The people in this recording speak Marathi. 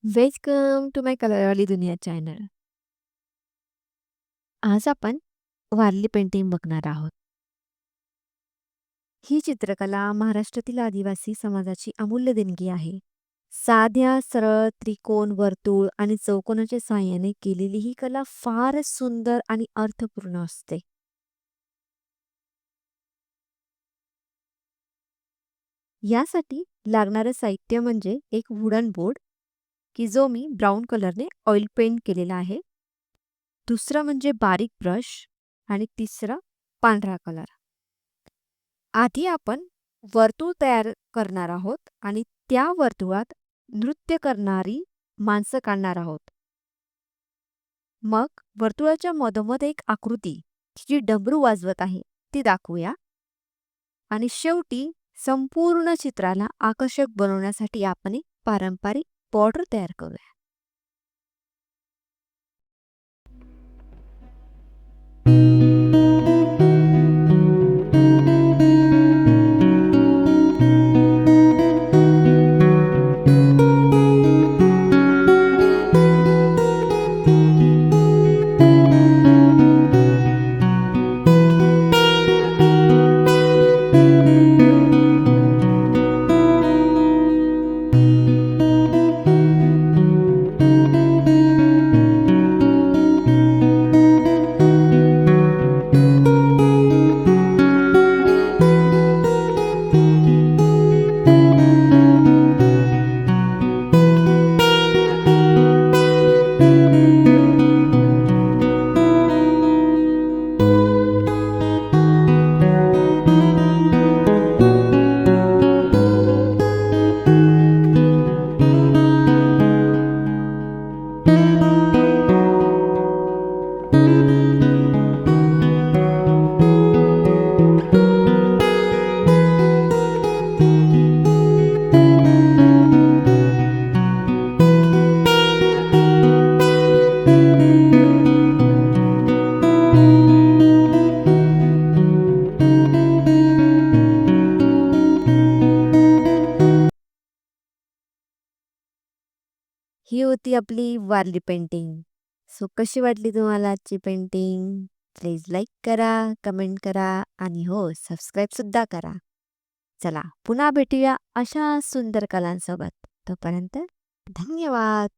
वेलकम टू माय कलरवाली दुनिया चॅनल. आज आपण वारली पेंटिंग बघणार आहोत. ही चित्रकला महाराष्ट्रातील आदिवासी समाजाची अमूल्य देणगी आहे. साध्या सरळ त्रिकोण, वर्तुळ आणि चौकोनाच्या सहाय्याने केलेली ही कला फारच सुंदर आणि अर्थपूर्ण असते. यासाठी लागणारं साहित्य म्हणजे एक वुडन बोर्ड, की जो मी ब्राऊन कलरने ऑइल पेंट केलेला आहे. दुसरं म्हणजे बारीक ब्रश आणि तिसरं पांढरा कलर. आधी आपण वर्तुळ तयार करणार आहोत आणि त्या वर्तुळात नृत्य करणारी माणसं काढणार आहोत. मग वर्तुळाच्या मधोमध एक आकृती जी डमरू वाजवत आहे ती दाखवूया आणि शेवटी संपूर्ण चित्राला आकर्षक बनवण्यासाठी आपण एक पारंपरिक बॉर्डर तयार करूया. ही होती आपली वारली पेंटिंग. सो कशी वाटली तुम्हाला आजची पेंटिंग? प्लीज लाईक करा, कमेंट करा आणि हो, सबस्क्राईब सुद्धा करा. चला, पुन्हा भेटूया अशा सुंदर कलांसोबत. तोपर्यंत धन्यवाद.